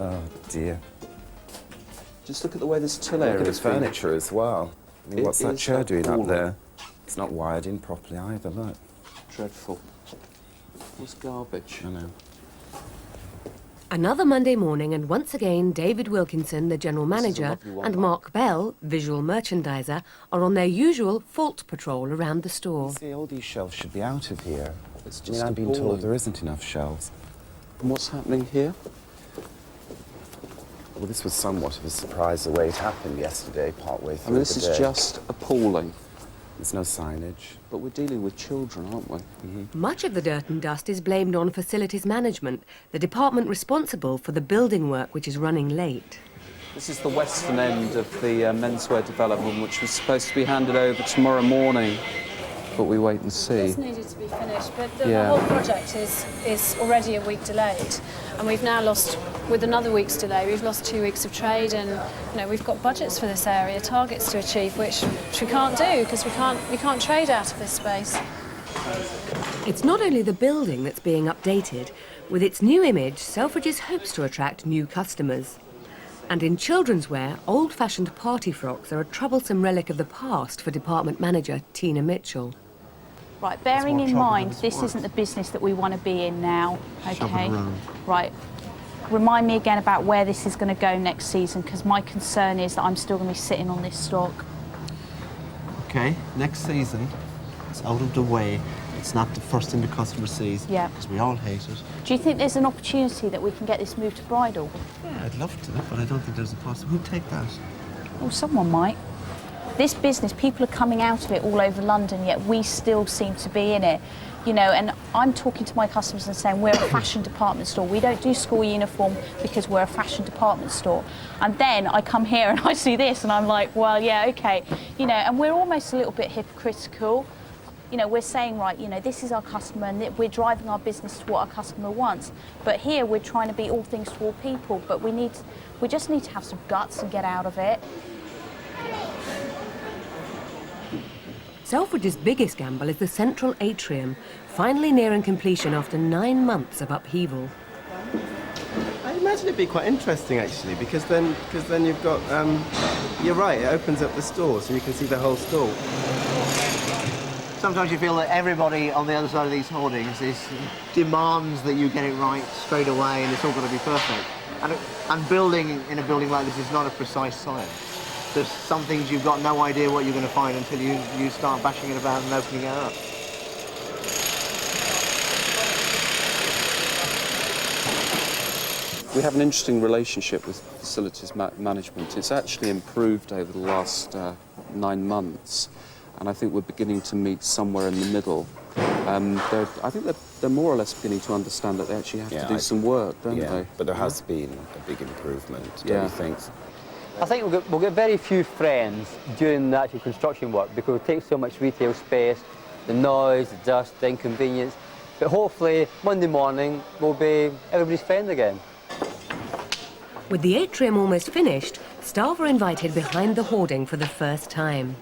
Oh, dear. Just look at the way this till area Look at the is being- furniture as well. I mean, what's that is chair doing up appalling. there? It's not wired in properly either, look. Dreadful. What's garbage? I know. Another Monday morning, and once again, David Wilkinson, the general This is a manager, lovely one, and that. Mark Bell, visual merchandiser, are on their usual fault patrol around the store. See, all these shelves should be out of here. It's I mean, just I'm being told appalling. there isn't enough shelves. And what's happening here? Well, this was somewhat of a surprise the way it happened yesterday, partway I through mean, this the is day. just appalling. There's no signage. But we're dealing with children, aren't we? Much of the dirt and dust is blamed on facilities management, the department responsible for the building work which is running late. This is the western end of the menswear development, which was supposed to be handed over tomorrow morning. But we wait and see. It's needed to be finished, but the Yeah. whole project is already a week delayed, and we've now lost, with another week's delay, we've lost 2 weeks of trade, and we've got budgets for this area, targets to achieve, which we can't do because we can't trade out of this space. It's not only the building that's being updated. With its new image, Selfridges hopes to attract new customers. And in children's wear, old-fashioned party frocks are a troublesome relic of the past for department manager Tina Mitchell. Right, bearing in mind, this isn't the business that we want to be in now, okay? Right. Remind me again about where this is going to go next season, because my concern is that I'm still going to be sitting on this stock. Okay, next season, it's out of the way. It's not the first thing the customer sees. Yeah. Because we all hate it. Do you think there's an opportunity that we can get this moved to bridal? Yeah, I'd love to, but I don't think there's a possibility. Who'd take that? Well, someone might. This business, people are coming out of it all over London, yet we still seem to be in it. And I'm talking to my customers and saying we're a fashion department store. We don't do school uniform because we're a fashion department store. And then I come here and I see this and I'm like, well, yeah, okay. And we're almost a little bit hypocritical. We're saying, right, this is our customer and we're driving our business to what our customer wants. But here we're trying to be all things to all people, but we just need to have some guts and get out of it. Selfridges' biggest gamble is the central atrium, finally nearing completion after 9 months of upheaval. I imagine it'd be quite interesting actually, because then you've got, you're right, it opens up the store so you can see the whole store. Sometimes you feel that everybody on the other side of these hoardings demands that you get it right straight away and it's all got to be perfect. And building in a building like this is not a precise science. There's some things you've got no idea what you're going to find until you start bashing it about and opening it up. We have an interesting relationship with facilities management. It's actually improved over the last 9 months, and I think we're beginning to meet somewhere in the middle. I think they're more or less beginning to understand that they actually have to do some work, don't they? But there has been a big improvement, don't you think? I think we'll get very few friends during the actual construction work because it takes so much retail space, the noise, the dust, the inconvenience. But hopefully Monday morning we'll be everybody's friend again. With the atrium almost finished, staff are invited behind the hoarding for the first time.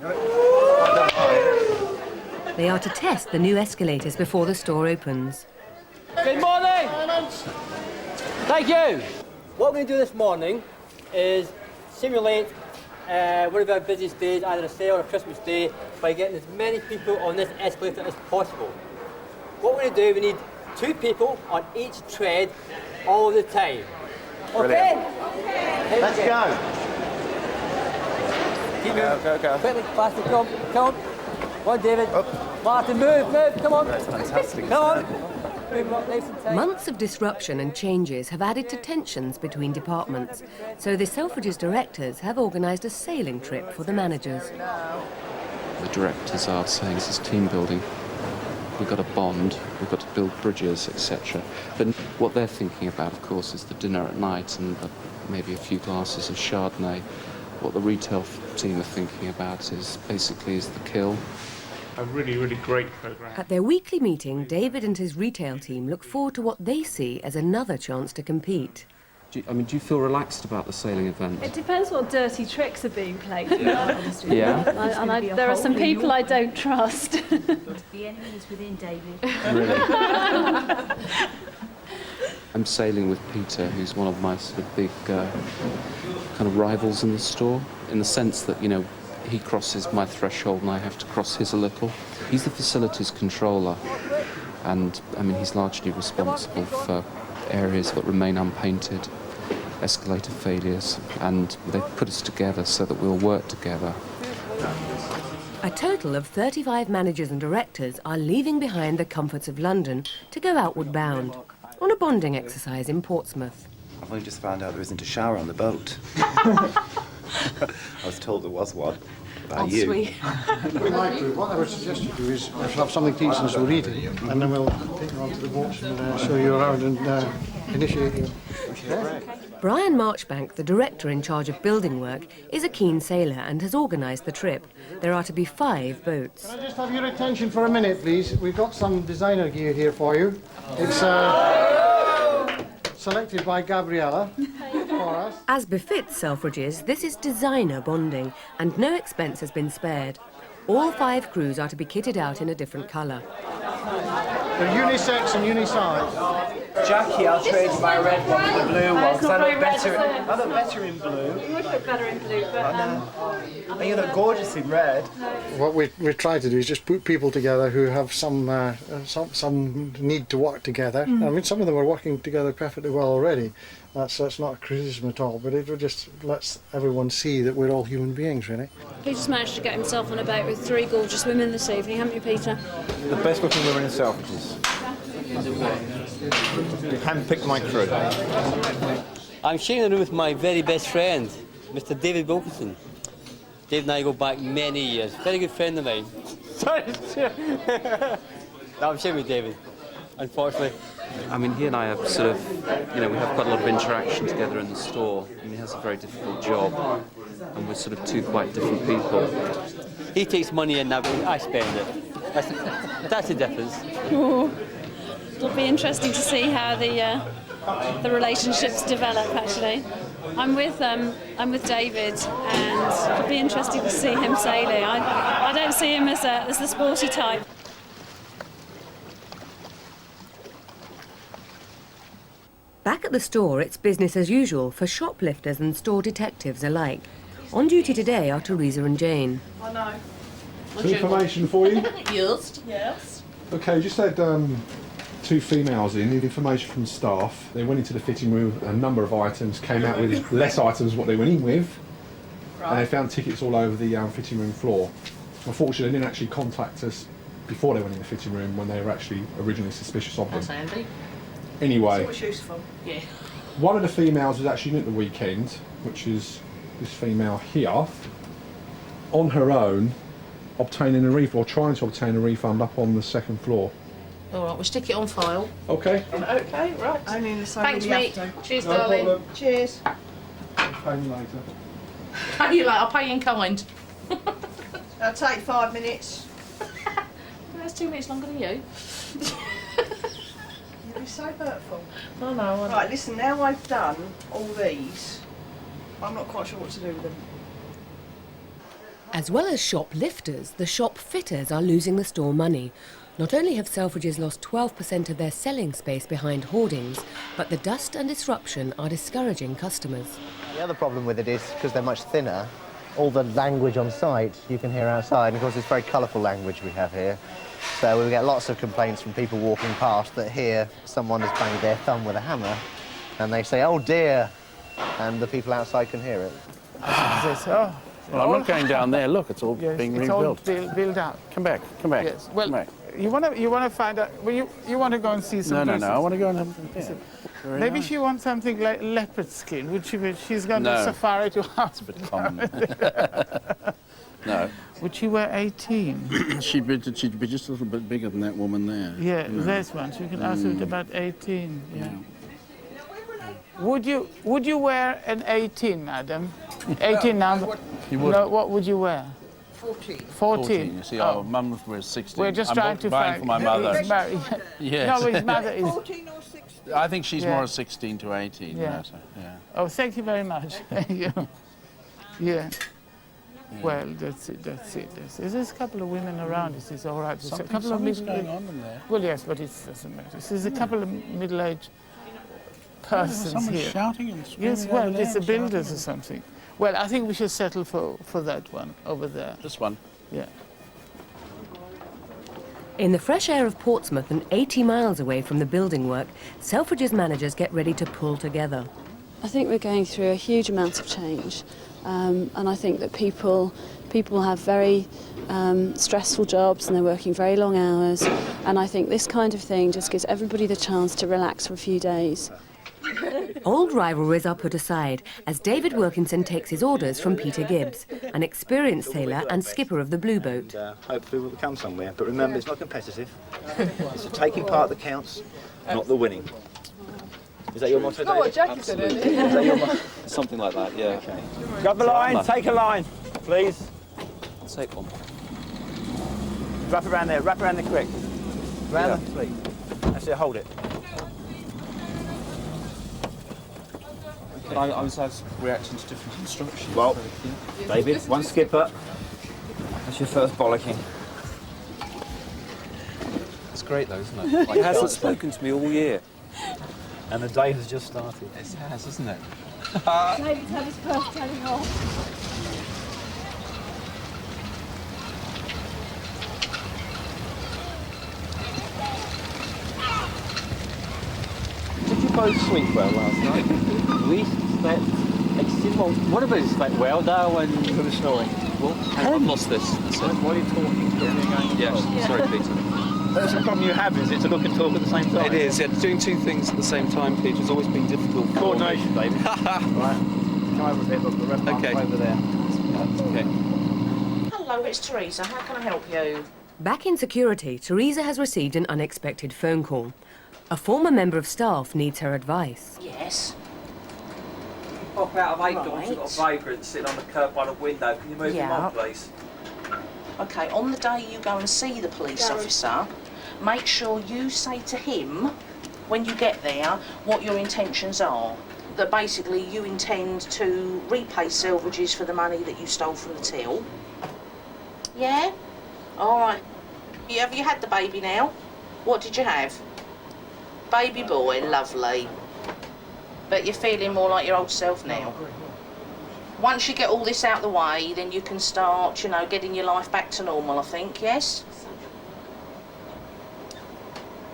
They are to test the new escalators before the store opens. Good morning! Thank you! What we're going to do this morning is simulate one of our busiest days, either a sale or a Christmas day, by getting as many people on this escalator as possible. What we're going to do, we need 2 people on each tread all the time. Okay? Let's go. Keep moving. Go. Quickly, faster, come on. Come on, David. Martin, move, come on. That's fantastic. Come on. Move up nice and tight. Months of disruption and changes have added to tensions between departments, so the Selfridges directors have organised a sailing trip for the managers. The directors are saying this is team building. We've got a bond, we've got to build bridges, etc. But what they're thinking about, of course, is the dinner at night and maybe a few glasses of Chardonnay. What the retail team are thinking about is the kill. A really, really great programme. At their weekly meeting, David and his retail team look forward to what they see as another chance to compete. Do you feel relaxed about the sailing event? It depends what dirty tricks are being played. Yeah? There are some people I don't trust. The enemy is within, David. Really? I'm sailing with Peter, who's one of my sort of big kind of rivals in the store, in the sense that, you know, he crosses my threshold and I have to cross his a little. He's the facilities controller, and I mean, he's largely responsible for areas that remain unpainted, escalator failures, and they've put us together so that we'll work together. A total of 35 managers and directors are leaving behind the comforts of London to go outward bound, on a bonding exercise in Portsmouth. I've only just found out there isn't a shower on the boat. I was told there was one. About you. Sweet. We might do. What I would suggest you do is have something to eat and so read it, and then we'll take you onto the boat and show you around and initiate you. Okay. Brian Marchbank, the director in charge of building work, is a keen sailor and has organised the trip. There are to be 5 boats. Can I just have your attention for a minute, please? We've got some designer gear here for you. It's selected by Gabriella for us. As befits Selfridges, this is designer bonding, and no expense has been spared. All 5 crews are to be kitted out in a different colour. They're unisex and unisize. Jackie, I'll trade my red one for the blue one because I look better in blue. You would look better in blue, but And you look gorgeous in red. What we try to do is just put people together who have some need to work together. I mean, some of them are working together perfectly well already. That's not a criticism at all, but it just lets everyone see that we're all human beings, really. Peter's managed to get himself on a boat with 3 gorgeous women this evening, haven't you, Peter? The best looking women in Selfridges. Hand-picked my crew. I'm sharing the room with my very best friend, Mr. David Wilkinson. Dave and I go back many years. Very good friend of mine. Sorry. No, I'm sharing with David, unfortunately. I mean, he and I have sort of, you know, we have quite a lot of interaction together in the store. I mean, he has a very difficult job, and we're sort of 2 quite different people. He takes money in now, I spend it. That's the difference. Ooh. It'll be interesting to see how the relationships develop. Actually, I'm with David, and it'll be interesting to see him sailing. I don't see him as the sporty type. Back at the store, it's business as usual for shoplifters and store detectives alike. On duty today are Teresa and Jane. I know. Some information for you? Yes. Yes. Okay, just had 2 females in, need information from staff. They went into the fitting room, a number of items, came out with less items than what they went in with, and they found tickets all over the fitting room floor. Unfortunately, they didn't actually contact us before they went in the fitting room when they were actually originally suspicious of them. That's handy. Anyway, It's useful. Yeah. one of the females was actually in at the weekend, which is this female here, on her own, obtaining a refund, or trying to obtain a refund up on the 2nd floor. All right, we'll stick it on file. Okay. Okay, right. Only in the same Thanks, mate. Cheers, No darling. problem. Cheers. Pay me later. Pay you later. I'll pay you in kind. I'll take 5 minutes. That's 2 minutes longer than you. You're so hurtful. I know. Right, listen, now I've done all these, I'm not quite sure what to do with them. As well as shoplifters, the shop fitters are losing the store money. Not only have Selfridges lost 12% of their selling space behind hoardings, but the dust and disruption are discouraging customers. The other problem with it is, because they're much thinner, all the language on site you can hear outside. And of course, it's very colourful language we have here. So we get lots of complaints from people walking past that hear someone has banged their thumb with a hammer, and they say, "Oh dear," and the people outside can hear it. Well, I'm not going down there. Look, it's all being rebuilt. It's all built up. Come back, come back. Yes. Well, come back. you want to find out. Well, you want to go and see some No, I want to go and have Maybe she wants something like leopard skin. Would she's going to safari to house. It's a bit common. No. Would she wear 18? she'd be just a little bit bigger than that woman there. Yeah, there's one. So you can ask her about 18. Yeah. Would you wear an 18, madam? 18 now. You would. No, what would you wear? 14. 14. You see, our mum wears 16. We're just I'm trying to buying find for my mother. Yes. No, his mother is. 14 or 16? I think she's more 16 to 18. Yeah. Yeah. Oh, thank you very much. Thank you. Yeah. Well, that's it. There's a couple of women around. This is all right. Something's going on in there. Well, yes, but it doesn't matter. This is a couple of middle-aged persons Someone's here. shouting and screaming. Yes, well, over it's there the and builders shouting. or something. Well, I think we should settle for that one over there. This one? Yeah. In the fresh air of Portsmouth and 80 miles away from the building work, Selfridges managers get ready to pull together. I think we're going through a huge amount of change, and I think that people have very stressful jobs and they're working very long hours, and I think this kind of thing just gives everybody the chance to relax for a few days. Old rivalries are put aside as David Wilkinson takes his orders from Peter Gibbs, an experienced sailor and skipper of the Blue Boat. Hopefully we'll come somewhere. But remember, it's not competitive. It's the taking part that counts, not the winning. Is that your motto, David? what Jackie said earlier. Is that your motto? Something like that, yeah. Okay. Grab the line, take a line, please. Take one. Wrap it around there, wrap it around there quick. Round the please. That's it, hold it. I was reacting to different instructions. Well, David, one skipper. That's your first bollocking. It's great though, isn't it? He hasn't spoken to me all year. And the day has just started. It has, hasn't it? David's had his first day off. Did you both sleep well last night? We slept extremely well. One of us slept well, though, and Who was snoring? Well, I've lost this. That's it. While you're talking, Yes, sorry, Peter. That's the problem you have, is it, to look and talk at the same time? It is, yeah. Doing two things at the same time, Peter, has always been difficult. for me. Coordination, David. Right. Come over a bit, look, the red mark Okay. over there. Okay. Hello, it's Teresa. How can I help you? Back in security, Teresa has received an unexpected phone call. A former member of staff needs her advice. Yes. Pop out of 8 doors, Right. we've got a vagrant sitting on the curb by the window. Can you move him on, please? Okay, on the day you go and see the police officer, make sure you say to him, when you get there, what your intentions are. That basically you intend to repay Selfridges for the money that you stole from the till. Yeah? Alright. Have you had the baby now? What did you have? Baby boy, lovely. But you're feeling more like your old self now. Once you get all this out the way, then you can start, you know, getting your life back to normal, I think, yes?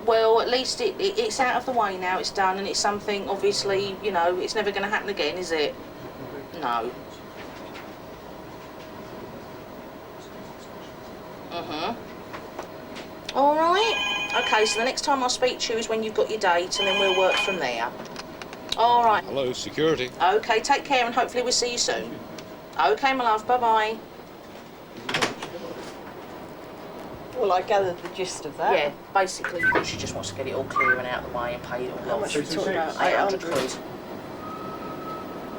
Well, at least it's out of the way now, it's done, and it's something, obviously, you know, it's never going to happen again, is it? No. All right. Okay, so the next time I'll speak to you is when you've got your date, and then we'll work from there. All right. Hello, security. Okay, take care, and hopefully we'll see you soon. Okay, my love, bye-bye. Well, I gathered the gist of that. Yeah, basically, she just wants to get it all clear and out of the way and pay it all How off. much are we talking about? 800 800? quid.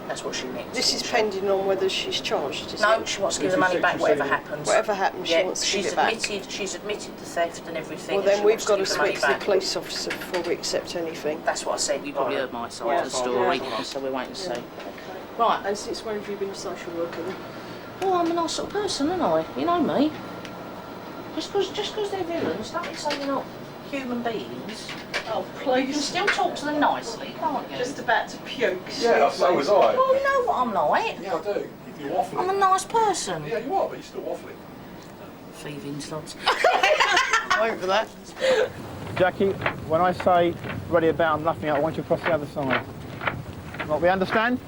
That's what she meant. This is pending on whether she's charged, is No, it? she wants to give the money back, whatever happens. Whatever happens, she wants to give it back. She's admitted the theft and everything. Well, and then she we've wants got to give the money speak to the back. police officer before we accept anything. That's what I said. You probably heard my side of the story, so we're waiting to see. Right. And since when have you been a social worker then? Well, I'm a nice sort of person, aren't I? You know me. Just because they're villains, don't mean say they're not human beings. Oh, You please. can still talk to them nicely, can't you? Just about to puke. Yeah, so was I. Well, you know what I'm like. Yeah, I do. You're waffling. I'm a nice person. Yeah, you are, but you're still waffling. Thieving sluts. Wait for that. Jackie, when I say ready about and nothing else, I want you to cross the other side. Right, we understand?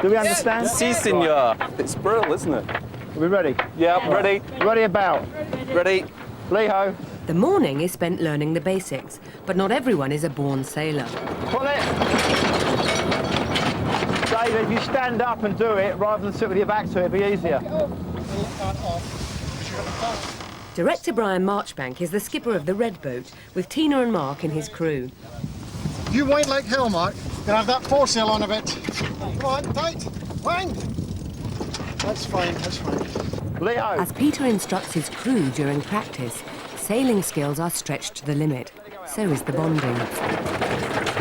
Do we understand? Si, senor. It's brill, isn't it? Are we ready? Yeah, ready. Ready about. Ready. Leho. The morning is spent learning the basics, but not everyone is a born sailor. Pull it. David, if you stand up and do it, rather than sit with your back to it, it'd be easier. Director Brian Marchbank is the skipper of the Red Boat, with Tina and Mark in his crew. You wind like hell, Mark. Gonna have that foresail on a bit. Come on, tight. Wind. That's fine, that's fine. Leo. As Peter instructs his crew during practice, sailing skills are stretched to the limit. So is the bonding.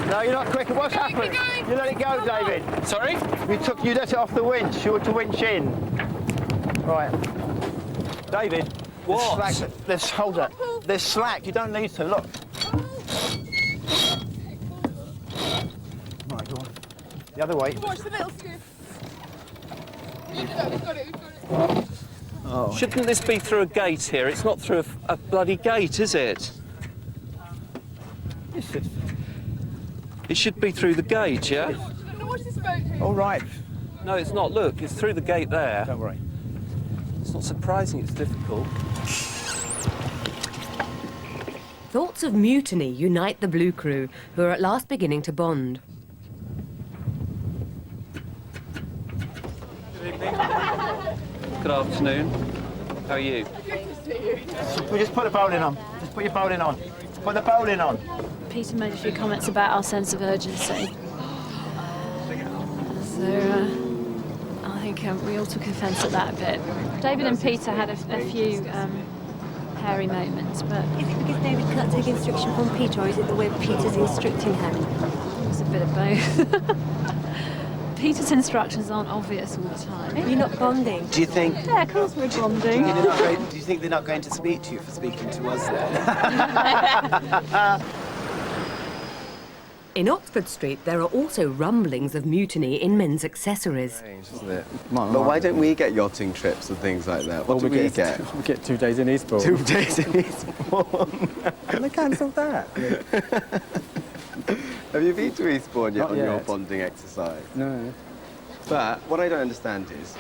No, you're not quick. What's happened? You let it go, David. Sorry? You let it off the winch. You were to winch in. Right. David. What? There's slack. Let's hold that. There's slack. You don't need to. Look. The other way. Watch the little scoop. We've got it. Oh. Shouldn't this be through a gate here? It's not through a bloody gate, is it? It should be through the gate, yeah? Watch this boat. All right. No, it's not. Look, it's through the gate there. Don't worry. It's not surprising it's difficult. Thoughts of mutiny unite the Blue Crew, who are at last beginning to bond. Good afternoon. How are you? We just put the bowling on. Just put your bowling on. Put the bowling on. Peter made a few comments about our sense of urgency. So I think we all took offence at that a bit. David and Peter had a few hairy moments, but... Is it because David can't take instruction from Peter, or is it the way Peter's instructing him? It's a bit of both. Peter's instructions aren't obvious all the time. You're not bonding? Do you think... Yeah, of course we're bonding. Do you think they're not going to speak to you for speaking to us then? In Oxford Street, there are also rumblings of mutiny in men's accessories. Strange, isn't it? But why don't we get yachting trips and things like that? What do we get? We get 2 days in Eastbourne. 2 days in Eastbourne. And they cancelled that. Have you been to Eastbourne yet Not on your yet. bonding exercise? No. But what I don't understand is,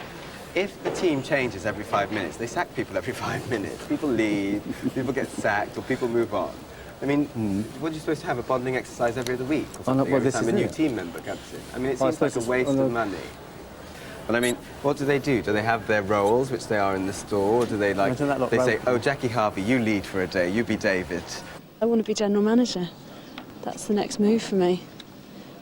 if the team changes every 5 minutes, they sack people every 5 minutes. People leave, people get sacked, or people move on. I mean, what are you supposed to have, a bonding exercise every other week? Or something, every time a new team member comes in? I mean, it seems like a waste of money. But I mean, what do they do? Do they have their roles, which they are in the store? Or do they like, they say, oh, Jackie Harvey, you lead for a day, you be David. I want to be general manager. That's the next move for me,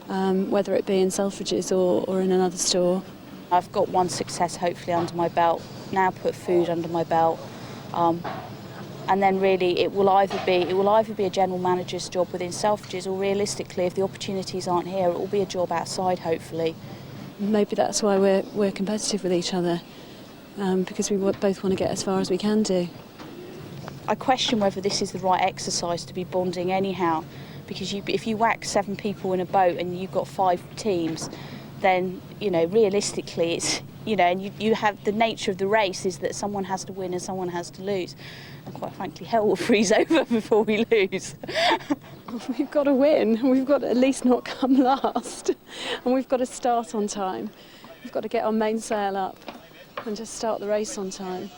whether it be in Selfridges or in another store. I've got one success hopefully under my belt, now put food under my belt. And then really it will either be a general manager's job within Selfridges, or realistically, if the opportunities aren't here, it will be a job outside, hopefully. Maybe that's why we're competitive with each other, because we both want to get as far as we can do. I question whether this is the right exercise to be bonding anyhow, because if you whack 7 people in a boat and you've got 5 teams, then, you know, realistically it's, you know, and you have the nature of the race is that someone has to win and someone has to lose. And quite frankly, hell will freeze over before we lose. We've got to win. We've got to at least not come last. And we've got to start on time. We've got to get our mainsail up and just start the race on time.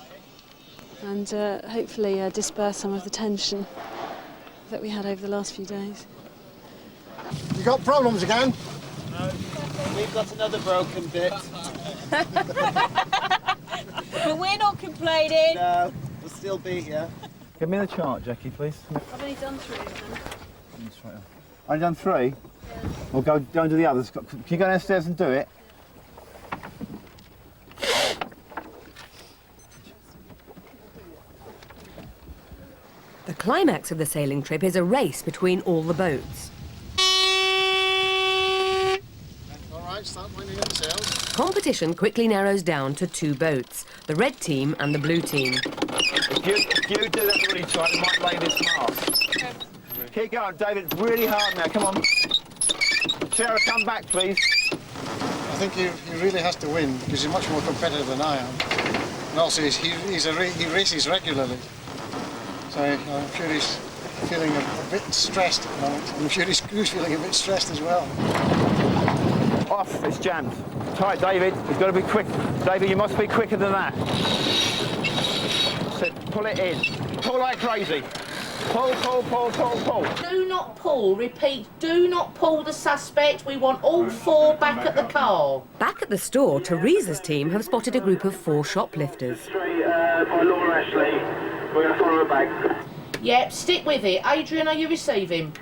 And hopefully disperse some of the tension that we had over the last few days. You got problems again? No, we've got another broken bit. But we're not complaining. No, we'll still be here. Give me the chart, Jackie, please. I've only done 3 of them. I've done 3? Yeah. We'll go and do the others. Can you go downstairs and do it? The climax of the sailing trip is a race between all the boats. All right, start winding up the sails. Competition quickly narrows down to 2 boats, the red team and the blue team. If you do that really tight, it might lay this mast. Keep going, David. It's really hard now. Come on. Sarah, come back, please. I think he really has to win because he's much more competitive than I am. And also, he races regularly. So I'm sure he's feeling a bit stressed at the moment. I'm sure his crew's feeling a bit stressed as well. Off, it's jammed. Tight, David. It's got to be quick. David, you must be quicker than that. So pull it in. Pull like crazy. Pull, pull, pull, pull, pull. Do not pull, repeat, do not pull the suspect. We want all 4 back at the car. Back at the store, Teresa's team have spotted a group of 4 shoplifters. By Laura Ashley. We're going to follow her back. Yep, stick with it. Adrian, are you receiving?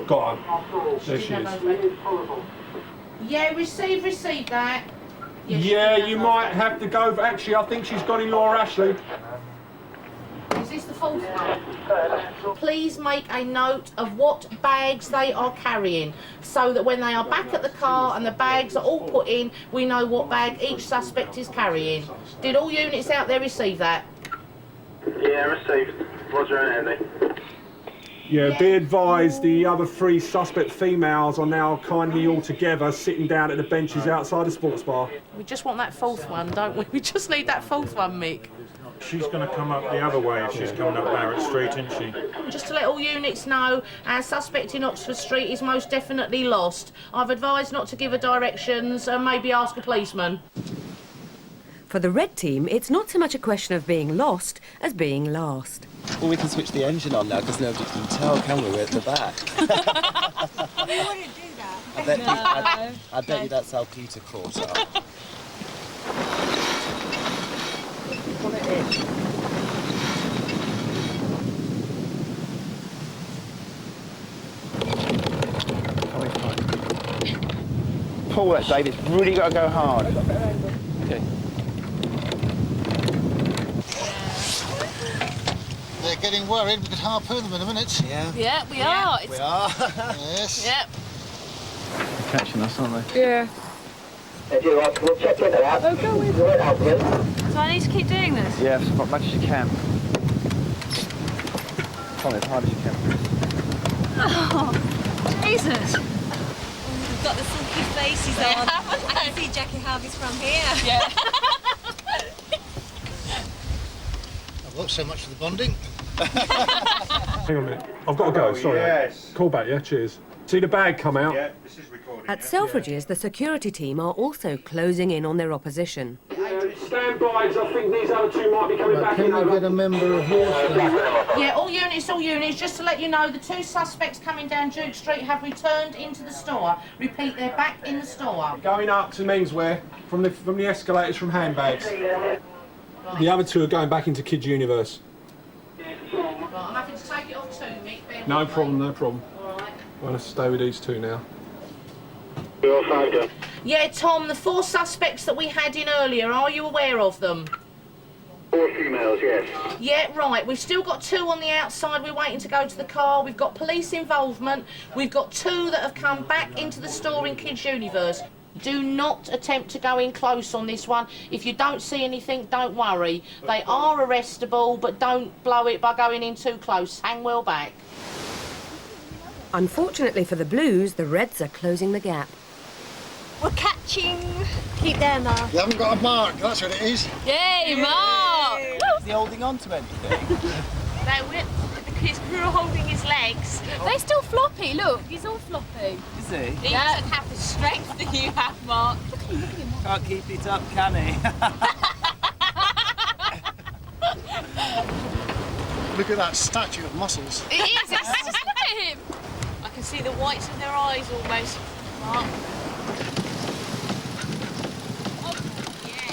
Got her. There she is. Yeah, receive that. Yeah, you might have to go. Actually, I think she's got in Laura Ashley. Is this the false one? Please make a note of what bags they are carrying so that when they are back at the car and the bags are all put in, we know what bag each suspect is carrying. Did all units out there receive that? Yeah, received. Roger and Andy. Yeah, be advised the other 3 suspect females are now kindly all together sitting down at the benches outside the sports bar. We just want that 4th one, don't we? We just need that 4th one, Mick. She's going to come up the other way if she's coming up Barrett Street, isn't she? Just to let all units know, our suspect in Oxford Street is most definitely lost. I've advised not to give her directions and maybe ask a policeman. For the red team, it's not so much a question of being lost as being last. Well, we can switch the engine on now because nobody can tell, can we? We're at the back. We wouldn't do that. I bet you that's how Peter caught up. Pull it in. Pull that, Dave. It's really got to go hard. Okay. They're getting worried. We could harpoon them in a minute. Yeah. Yeah, we are. We are. Yes. Yep. They're catching us, aren't they? Yeah. If you like, we'll check it out. Oh, go in. Right out, please. So I need to keep doing this? Yeah, as much as you can. Come on, as hard as you can. Oh, Jesus. We've got the sulky faces on. I can see Jackie Harvey's from here. Yeah. Well, so much for the bonding. Hang on a minute. I've got to go, sorry. Yes. Call back, yeah? Cheers. See the bag come out? Yeah, this is recording. At Selfridges, the security team are also closing in on their opposition. Stand by, I think these other 2 might be coming back in. Can we get a member of horse? Yeah, all units, just to let you know, the 2 suspects coming down Duke Street have returned into the store. Repeat, they're back in the store. Going up to menswear from the escalators from handbags. The other 2 are going back into Kids Universe. Right, I'm having to take it off too, Mick. No problem, no problem. I'm going to stay with these 2 now. Yeah, Tom, the 4 suspects that we had in earlier, are you aware of them? 4 females, yes. Yeah, right. We've still got 2 on the outside. We're waiting to go to the car. We've got police involvement. We've got 2 that have come back into the store in Kids Universe. Do not attempt to go in close on this one. If you don't see anything, don't worry. They are arrestable, but don't blow it by going in too close. Hang well back. Unfortunately for the Blues, the Reds are closing the gap. We're catching. Keep their mark. You haven't got a mark, that's what it is. Yay, Mark! Is he holding on to anything? Because we were holding his legs. They're still floppy, look. He's all floppy. Is he? He doesn't have the strength that you have, Mark. Look at him, look at him. Can't keep it up, can he? Look at that statue of muscles. It is, it's just look at him. I can see the whites of their eyes almost, Mark.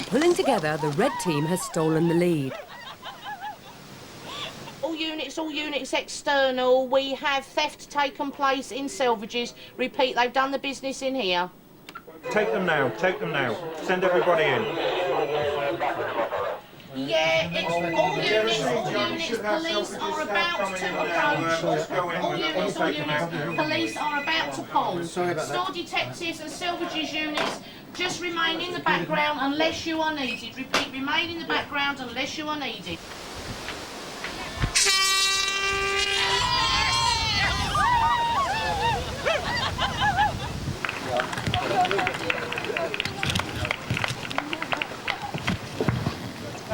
Pulling together, the red team has stolen the lead. All units external. We have theft taken place in Selfridges. Repeat, they've done the business in here. Take them now, take them now. Send everybody in. Yeah, it's all units, police are about to approach. All units, police are about to pull. Store detectives and Selfridges units, just remain in the background unless you are needed. Repeat, remain in the background unless you are needed.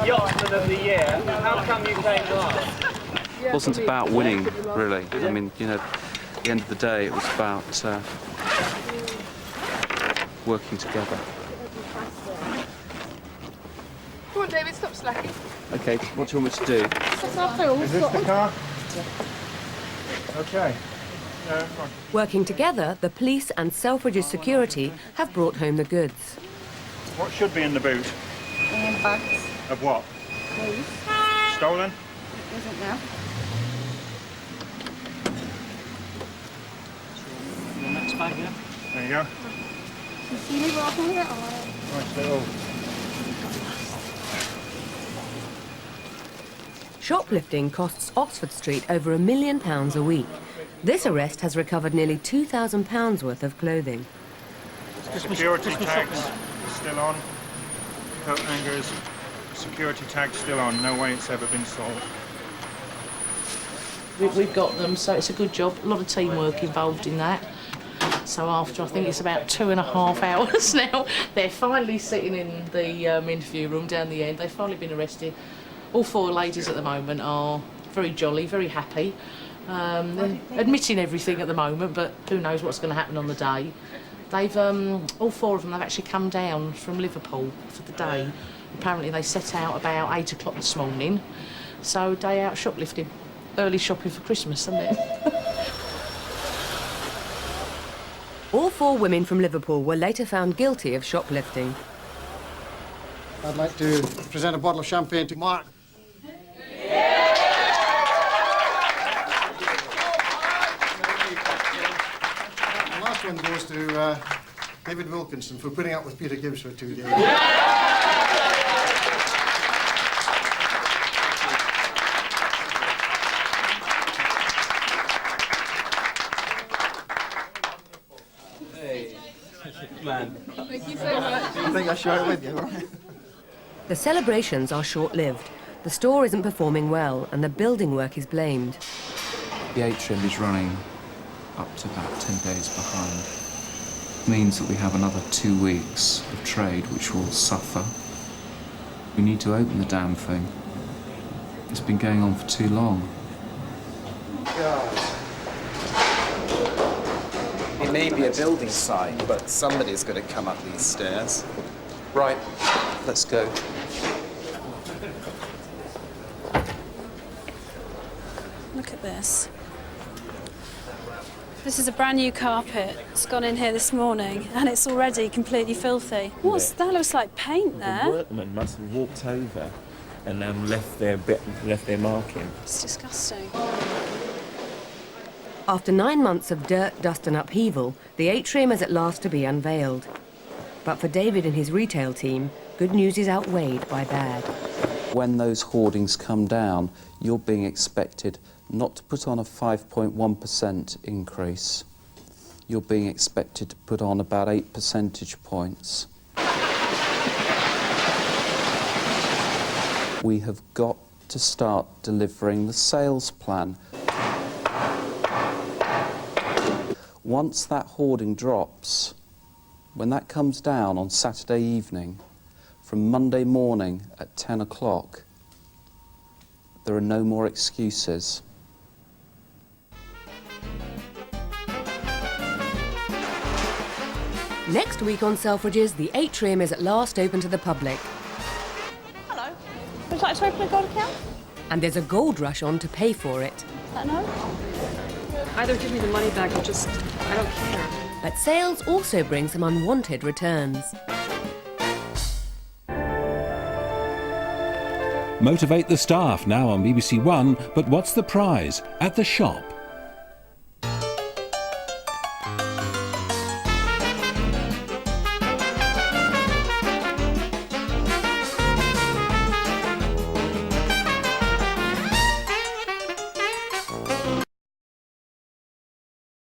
Yachtsman of the year. How come you came last? It wasn't about winning, really. I mean, you know, at the end of the day, it was about working together. Come on, David, stop slacking. Okay, what do you want me to do? That's our film. Is this the car? Okay. Working together, the police and Selfridges security have brought home the goods. What should be in the boot? Bags. Of what? Clothes. Stolen? It isn't now. The next bag, yeah? There you go. You see me walking with it? Nice little. Shoplifting costs Oxford Street over £1 million a week. This arrest has recovered nearly £2,000 worth of clothing. Security tags still on. Coat hangers. Security tag still on. No way it's ever been sold. We've got them, so it's a good job. A lot of teamwork involved in that. So after, I think it's about 2.5 hours now, they're finally sitting in the interview room down the end. They've finally been arrested. All 4 ladies at the moment are very jolly, very happy. They're admitting everything at the moment, but who knows what's going to happen on the day. They've all 4 of them have actually come down from Liverpool for the day. Apparently they set out about 8 o'clock this morning, so day out shoplifting. Early shopping for Christmas, isn't it? All 4 women from Liverpool were later found guilty of shoplifting. I'd like to present a bottle of champagne to Mark. The last one goes to David Wilkinson for putting up with Peter Gibbs for 2 days. Man. Thank you so much. I think I'll share it with you, right? The celebrations are short-lived. The store isn't performing well and the building work is blamed. The atrium is running up to about 10 days behind. Means that we have another 2 weeks of trade which will suffer. We need to open the damn thing. It's been going on for too long. God. It may be a building site, but somebody's got to come up these stairs. Right, let's go. Look at this. This is a brand new carpet. It's gone in here this morning and it's already completely filthy. That looks like paint there. The workmen must have walked over and left their marking. It's disgusting. After 9 months of dirt, dust and upheaval, the atrium is at last to be unveiled. But for David and his retail team, good news is outweighed by bad. When those hoardings come down, you're being expected not to put on a 5.1% increase. You're being expected to put on about 8 percentage points. We have got to start delivering the sales plan. Once that hoarding drops, when that comes down on Saturday evening, from Monday morning at 10 o'clock, there are no more excuses. Next week on Selfridges, the atrium is at last open to the public. Hello. Would you like to open a gold account? And there's a gold rush on to pay for it. No? Either give me the money back or I don't care. But sales also bring some unwanted returns. Motivate the staff now on BBC One, but what's the prize? At the shop.